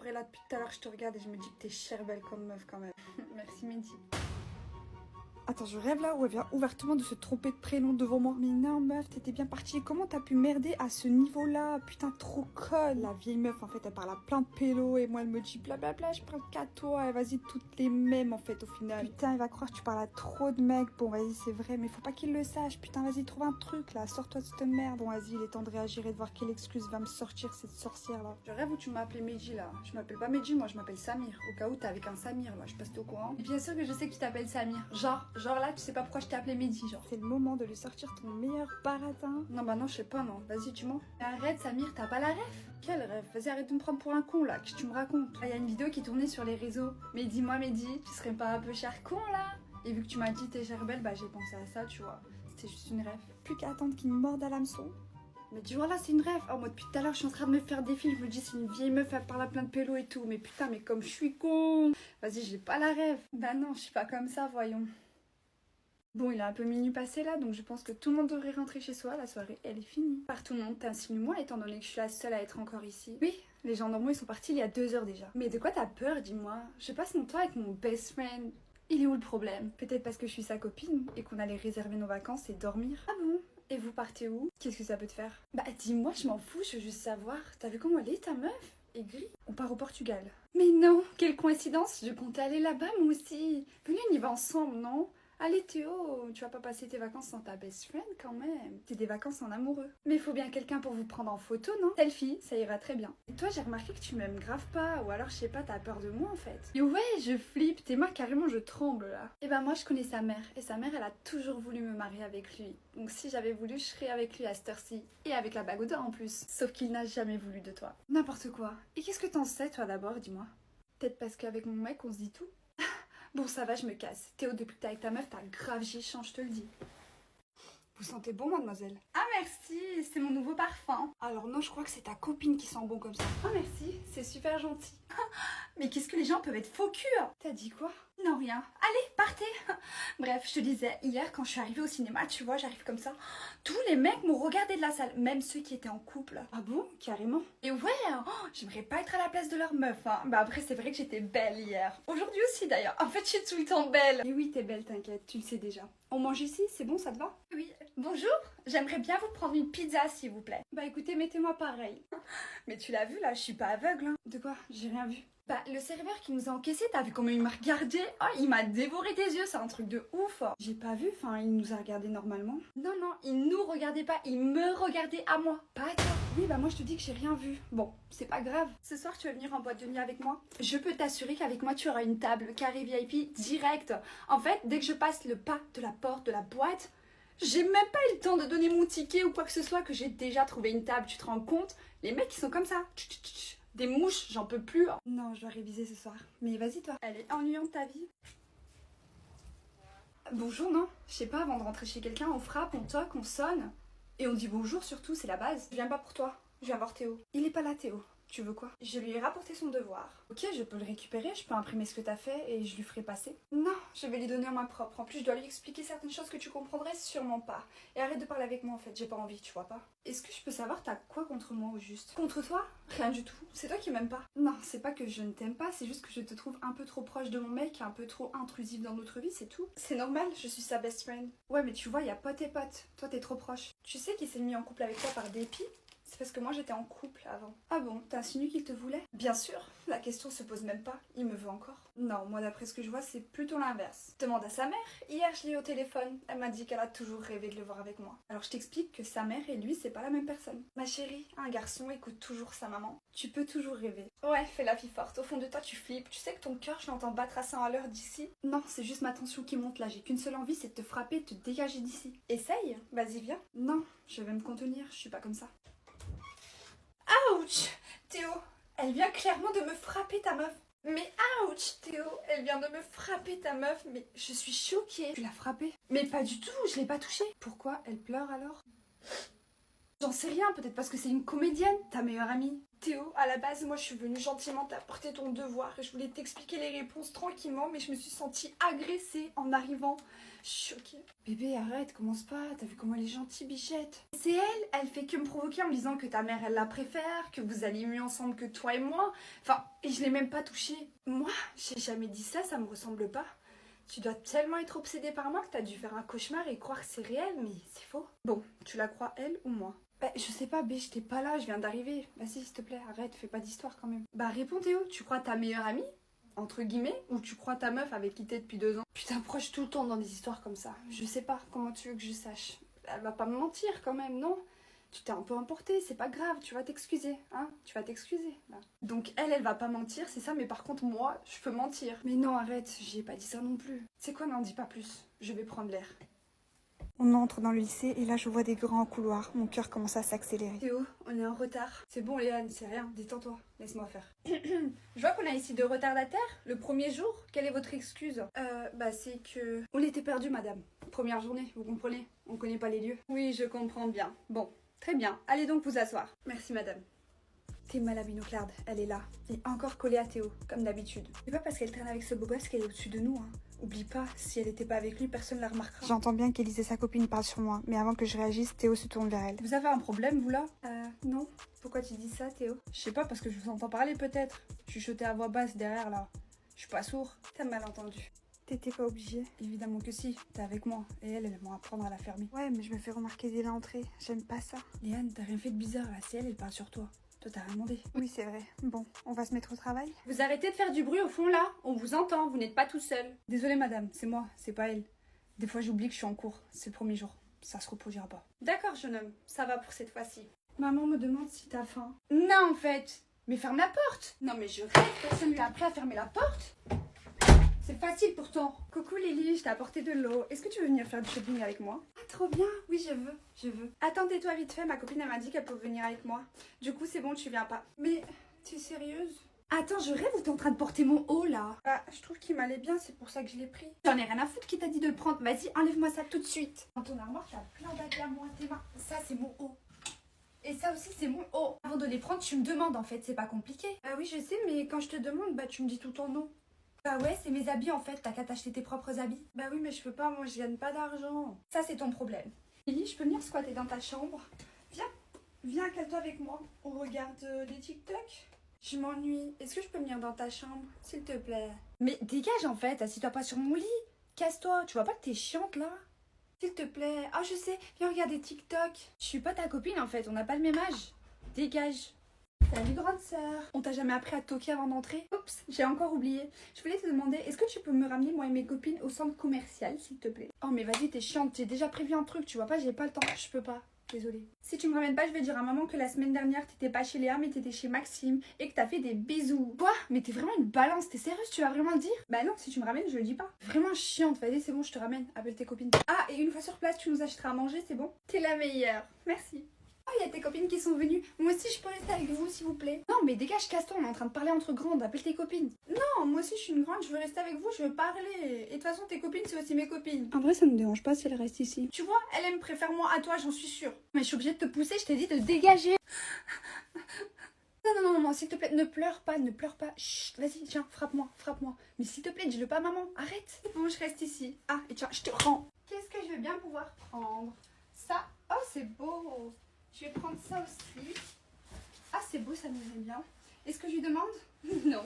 vrai, là, depuis tout à l'heure, je te regarde et je me dis que t'es chère belle comme meuf quand même. Merci, Mehdi. Attends, je rêve là où elle vient ouvertement de se tromper de prénom devant moi. Mais non, meuf, t'étais bien partie. Comment t'as pu merder à ce niveau-là? Putain, trop conne. La vieille meuf, en fait, elle parle à plein de pélos et moi, elle me dit blablabla, je parle qu'à toi. Et vas-y, toutes les mêmes, en fait, au final. Putain, elle va croire que tu parles à trop de mecs. Bon, vas-y, c'est vrai, mais faut pas qu'il le sache. Putain, vas-y, trouve un truc là. Sors-toi de cette merde. Bon, vas-y, il est temps de réagir et de voir quelle excuse va me sortir cette sorcière là. Je rêve où tu m'as appelé Mehdi là. Je m'appelle pas Mehdi, moi, je m'appelle Samir. Au cas où t'es avec un Samir là, je passe au courant. Bien sûr que je sais que tu t'appelles Samir. Genre là, tu sais pas pourquoi je t'ai appelé Mehdi, genre. C'est le moment de lui sortir ton meilleur baratin. Non, bah non, je sais pas, non. Vas-y, dis-moi. Arrête Samir, t'as pas la ref? Quel rêve? Vas-y, arrête de me prendre pour un con là. Qu'est-ce que tu me racontes? Il y a une vidéo qui tournait sur les réseaux. Mais dis-moi Mehdi, tu serais pas un peu cher con là? Et vu que tu m'as dit t'es chère belle, bah j'ai pensé à ça, tu vois. C'était juste une rêve. Plus qu'à attendre qu'il me morde à l'hameçon. Mais tu vois là, c'est une rêve. Oh, moi depuis tout à l'heure, je suis en train de me faire des films. Je me dis, c'est une vieille meuf, elle parle à plein de pélos et tout. Mais putain, mais comme je suis con. Vas-y, j'ai pas la rêve. Bah non, je suis pas comme ça, voyons. Bon, il est un peu minuit passé là, donc je pense que tout le monde devrait rentrer chez soi. La soirée, elle est finie. Par tout le monde, t'insinues moi étant donné que je suis la seule à être encore ici. Oui, les gens normaux, ils sont partis il y a 2 heures déjà. Mais de quoi t'as peur, dis-moi? Je passe mon temps avec mon best friend. Il est où le problème? Peut-être parce que je suis sa copine et qu'on allait réserver nos vacances et dormir. Ah bon? Et vous partez où? Qu'est-ce que ça peut te faire? Bah dis-moi, je m'en fous, je veux juste savoir. T'as vu comment elle est ta meuf? Aigrie? On part au Portugal. Mais non, quelle coïncidence, je comptais aller là-bas moi aussi. Venez, on y va ensemble, non? Allez Théo, tu vas pas passer tes vacances sans ta best friend quand même. C'est des vacances en amoureux. Mais faut bien quelqu'un pour vous prendre en photo, non? Selfie, ça ira très bien. Et toi, j'ai remarqué que tu m'aimes grave pas, ou alors je sais pas, t'as peur de moi en fait. Et ouais, je flippe, tes mains carrément je tremble là. Et ben moi je connais sa mère, et sa mère elle a toujours voulu me marier avec lui. Donc si j'avais voulu, je serais avec lui à cette heure-ci. Et avec la bague au doigt en plus. Sauf qu'il n'a jamais voulu de toi. N'importe quoi. Et qu'est-ce que t'en sais toi d'abord, dis-moi? Peut-être parce qu'avec mon mec on se dit tout. Bon ça va, je me casse. Théo, depuis que t'es avec ta meuf, t'as grave gichant, je te le dis. Vous sentez bon, mademoiselle? Ah merci, c'est mon nouveau parfum. Alors non, je crois que c'est ta copine qui sent bon comme ça. Ah merci, c'est super gentil. Mais qu'est-ce que les gens peuvent être faux cul? T'as dit quoi? Non, rien. Allez, partez. Bref, je te disais, hier quand je suis arrivée au cinéma, tu vois, j'arrive comme ça. Tous les mecs m'ont regardé de la salle, même ceux qui étaient en couple. Ah bon? Carrément? Et ouais, j'aimerais pas être à la place de leur meuf, hein. Bah après, c'est vrai que j'étais belle hier. Aujourd'hui aussi d'ailleurs. En fait, je suis tout le temps belle. Et oui, t'es belle, t'inquiète, tu le sais déjà. On mange ici, c'est bon, ça te va? Oui. Bonjour, j'aimerais bien vous prendre une pizza s'il vous plaît. Bah écoutez, mettez-moi pareil. Mais tu l'as vu là, je suis pas aveugle, hein. De quoi? J'ai rien vu. Bah le serveur qui nous a encaissé, t'as vu comment il m'a regardé? Oh, il m'a dévoré des yeux, c'est un truc de ouf. J'ai pas vu, enfin il nous a regardé normalement. Non, non, il nous regardait pas, il me regardait à moi, pas à toi. Oui, bah moi je te dis que j'ai rien vu. Bon, c'est pas grave. Ce soir, tu vas venir en boîte de nuit avec moi? Je peux t'assurer qu'avec moi, tu auras une table carré VIP direct. En fait, dès que je passe le pas de la porte de la boîte, j'ai même pas eu le temps de donner mon ticket ou quoi que ce soit que j'ai déjà trouvé une table. Tu te rends compte? Les mecs, ils sont comme ça. Des mouches, j'en peux plus. Non, je dois réviser ce soir. Mais vas-y toi. Elle est ennuyante ta vie. Bonjour, non? Je sais pas, avant de rentrer chez quelqu'un, on frappe, on toque, on sonne. Et on dit bonjour surtout, c'est la base. Je viens pas pour toi, je viens voir Théo. Il est pas là Théo. Tu veux quoi? Je lui ai rapporté son devoir. Ok, je peux le récupérer, je peux imprimer ce que t'as fait et je lui ferai passer. Non, je vais lui donner en main propre. En plus, je dois lui expliquer certaines choses que tu comprendrais sûrement pas. Et arrête de parler avec moi en fait, j'ai pas envie, tu vois pas. Est-ce que je peux savoir t'as quoi contre moi au juste? Contre toi? Rien du tout. C'est toi qui m'aimes pas. Non, c'est pas que je ne t'aime pas, c'est juste que je te trouve un peu trop proche de mon mec, un peu trop intrusive dans notre vie, c'est tout. C'est normal, je suis sa best friend. Ouais, mais tu vois, y a pote et pote. Toi, t'es trop proche. Tu sais qu'il s'est mis en couple avec toi par dépit? C'est parce que moi j'étais en couple avant. Ah bon, t'insinues qu'il te voulait? Bien sûr, la question se pose même pas, il me veut encore. Non, moi d'après ce que je vois, c'est plutôt l'inverse. Demande à sa mère, hier je l'ai eu au téléphone, elle m'a dit qu'elle a toujours rêvé de le voir avec moi. Alors je t'explique que sa mère et lui, c'est pas la même personne. Ma chérie, un garçon écoute toujours sa maman. Tu peux toujours rêver. Ouais, fais la fille forte, au fond de toi tu flippes, tu sais que ton cœur je l'entends battre à 100 à l'heure d'ici. Non, c'est juste ma tension qui monte là, j'ai qu'une seule envie, c'est de te frapper, de te dégager d'ici. Essaye, vas-y viens. Non, je vais me contenir, je suis pas comme ça. Ouch! Théo, elle vient clairement de me frapper ta meuf. Mais ouch! Théo, elle vient de me frapper ta meuf, mais je suis choquée. Tu l'as frappée? Mais pas du tout, je l'ai pas touchée. Pourquoi elle pleure alors? J'en sais rien, peut-être parce que c'est une comédienne, ta meilleure amie. Théo, à la base, moi je suis venue gentiment t'apporter ton devoir et je voulais t'expliquer les réponses tranquillement, mais je me suis sentie agressée en arrivant. Choquée. Bébé, arrête, commence pas, t'as vu comment elle est gentille, bichette. C'est elle fait que me provoquer en me disant que ta mère elle la préfère, que vous allez mieux ensemble que toi et moi. Enfin, et je l'ai même pas touchée. Moi, j'ai jamais dit ça, ça me ressemble pas. Tu dois tellement être obsédée par moi que t'as dû faire un cauchemar et croire que c'est réel, mais c'est faux. Bon, tu la crois elle ou moi? Bah, je sais pas, B, j'étais pas là, je viens d'arriver. Vas-y, s'il te plaît, arrête, fais pas d'histoire quand même. Bah, réponds Théo, tu crois ta meilleure amie, entre guillemets, ou tu crois ta meuf avec qui t'es depuis 2 ans? Putain, pourquoi je suis tout le temps dans des histoires comme ça? Je sais pas, comment tu veux que je sache? Elle va pas me mentir quand même, non? Tu t'es un peu emportée, c'est pas grave, tu vas t'excuser, hein? Tu vas t'excuser, là. Donc elle va pas mentir, c'est ça, mais par contre, moi, je peux mentir. Mais non, arrête, j'y ai pas dit ça non plus. C'est quoi, n'en dis pas plus, je vais prendre l'air. On entre dans le lycée et là je vois des grands couloirs. Mon cœur commence à s'accélérer. Théo, on est en retard. C'est bon Léane, c'est rien, détends-toi, laisse-moi faire. Je vois qu'on a ici de retardataires, le premier jour. Quelle est votre excuse? Bah c'est que... On était perdus madame. Première journée, vous comprenez? On connaît pas les lieux. Oui, je comprends bien. Bon, très bien. Allez donc vous asseoir. Merci madame. T'es mal à Binoclarde, elle est là. Et encore collée à Théo, comme d'habitude. C'est pas parce qu'elle traîne avec ce beau gosse qu'elle est au-dessus de nous, hein. Oublie pas, si elle était pas avec lui, personne la remarquera. J'entends bien qu'Élise et sa copine parlent sur moi, mais avant que je réagisse, Théo se tourne vers elle. Vous avez un problème, vous là? Non. Pourquoi tu dis ça, Théo? Je sais pas, parce que je vous entends parler peut-être. Chuchoter à voix basse derrière, là. Je suis pas sourd. T'as mal entendu. T'étais pas obligée. Évidemment que si, t'es avec moi. Et elle va apprendre à la fermer. Ouais, mais je me fais remarquer dès l'entrée. J'aime pas ça. Léane, t'as rien fait de bizarre, là. C'est elle parle sur toi. Toi, t'as rien demandé. Oui, c'est vrai. Bon, on va se mettre au travail. Vous arrêtez de faire du bruit au fond, là? On vous entend, vous n'êtes pas tout seul. Désolée, madame, c'est moi, c'est pas elle. Des fois, j'oublie que je suis en cours. C'est le premier jour. Ça se reproduira pas. D'accord, jeune homme. Ça va pour cette fois-ci. Maman me demande si t'as faim. Non, en fait. Mais ferme la porte. Non, mais je rêve. Personne t'a appris à fermer la porte. C'est facile pourtant. Coucou Lily, je t'ai apporté de l'eau. Est-ce que tu veux venir faire du shopping avec moi? Ah, trop bien. Oui, je veux. Attendez-toi vite fait, ma copine elle m'a dit qu'elle peut venir avec moi. Du coup, c'est bon, tu viens pas. Mais, t'es sérieuse? Attends, je rêve ou t'es en train de porter mon haut là? Bah, je trouve qu'il m'allait bien, c'est pour ça que je l'ai pris. J'en ai rien à foutre qui t'a dit de le prendre. Vas-y, enlève-moi ça tout de suite. Dans ton armoire, t'as plein d'habits à moi, tes mains. Ça, c'est mon haut. Et ça aussi, c'est mon haut. Avant de les prendre, tu me demandes en fait, c'est pas compliqué. Bah oui, je sais, mais quand je te demande, bah tu me dis tout ton nom. Bah ouais, c'est mes habits en fait, t'as qu'à t'acheter tes propres habits. Bah oui, mais je peux pas, moi je gagne pas d'argent. Ça c'est ton problème. Lily, je peux venir squatter dans ta chambre? Viens, cale-toi avec moi. On regarde des TikTok. Je m'ennuie. Est-ce que je peux venir dans ta chambre, s'il te plaît? Mais dégage en fait, assis-toi pas sur mon lit. Casse-toi, tu vois pas que t'es chiante là? S'il te plaît. Ah je sais, viens regarder TikTok. Je suis pas ta copine en fait, on n'a pas le même âge. Dégage. Salut grande sœur. On t'a jamais appris à toquer avant d'entrer? Oups, j'ai encore oublié. Je voulais te demander, est-ce que tu peux me ramener moi et mes copines au centre commercial s'il te plaît? Oh mais vas-y, t'es chiante, j'ai déjà prévu un truc, tu vois pas, j'ai pas le temps, je peux pas. Désolée. Si tu me ramènes pas, je vais dire à maman que la semaine dernière t'étais pas chez Léa mais t'étais chez Maxime et que t'as fait des bisous. Quoi? Mais t'es vraiment une balance, t'es sérieuse, tu vas vraiment le dire? Bah non, si tu me ramènes, je le dis pas. Vraiment chiante, vas-y c'est bon, je te ramène, appelle tes copines. Ah, et une fois sur place, tu nous achèteras à manger, c'est bon? T'es la meilleure, merci. Oh, il y a tes copines qui sont venues. Moi aussi, je peux rester avec vous, s'il vous plaît. Non, mais dégage, casse-toi, on est en train de parler entre grandes. Appelle tes copines. Non, moi aussi, je suis une grande, je veux rester avec vous, je veux parler. Et de toute façon, tes copines, c'est aussi mes copines. En vrai, ça me dérange pas si elle reste ici. Tu vois, elle me préfère moi à toi, j'en suis sûre. Mais je suis obligée de te pousser, je t'ai dit de dégager. Non, s'il te plaît, ne pleure pas, ne pleure pas. Chut, vas-y, tiens, frappe-moi. Mais s'il te plaît, dis-le pas à maman, arrête. Bon, je reste ici. Ah, et tiens, je te rends. Qu'est-ce que je vais bien pouvoir prendre? Ça, oh, c'est beau. Je vais prendre ça aussi. Ah, c'est beau, ça m'irait bien. Est-ce que je lui demande? Non.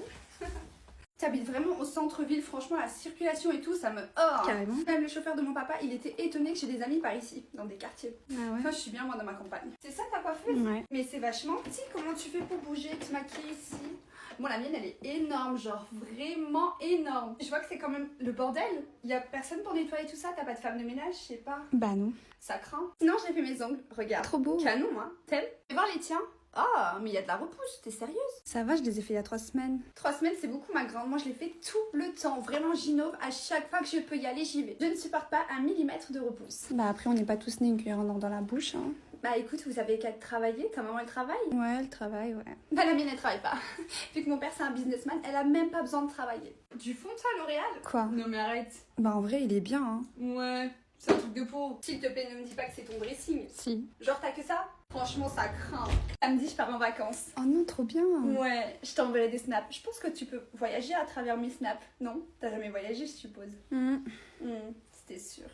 Tu habites vraiment au centre-ville, franchement, la circulation et tout, ça me... Oh. Carrément. Même le chauffeur de mon papa, il était étonné que j'ai des amis par ici, dans des quartiers. Ah ouais. Moi, je suis bien, moi, dans ma campagne. C'est ça ta coiffeuse? Ouais. Mais c'est vachement petit, comment tu fais pour bouger, te maquiller ici? Bon, la mienne, elle est énorme, genre vraiment énorme. Je vois que c'est quand même le bordel. Il y a personne pour nettoyer tout ça, t'as pas de femme de ménage, je sais pas. Bah non. Ça craint. Non, j'ai fait mes ongles, regarde. Trop beau. Canon, hein. T'aimes? Fais voir les tiens. Ah, mais il y a de la repousse, t'es sérieuse? Ça va, je les ai fait il y a 3 semaines. 3 semaines, c'est beaucoup ma grande. Moi, je l'ai fait tout le temps. Vraiment, j'innove. À chaque fois que je peux y aller, j'y vais. Je ne supporte pas 1 millimètre de repousse. Bah après, on n'est pas tous nés une cuillère en or dans la bouche, hein. Bah écoute, vous avez qu'à travailler. Ta maman, elle travaille? Ouais, elle travaille, ouais. Bah la mienne, elle travaille pas. Vu que mon père, c'est un businessman, elle a même pas besoin de travailler. Du fond de ça, L'Oréal? Quoi? Non mais arrête. Bah en vrai, il est bien, hein. Ouais. C'est un truc de peau. S'il te plaît, ne me dis pas que c'est ton dressing. Si. Genre, t'as que ça? Franchement, ça craint. Samedi, je pars en vacances. Oh non, trop bien. Ouais, je t'enverrai des snaps. Je pense que tu peux voyager à travers mes snaps. Non? T'as jamais voyagé, je suppose. C'était sûr.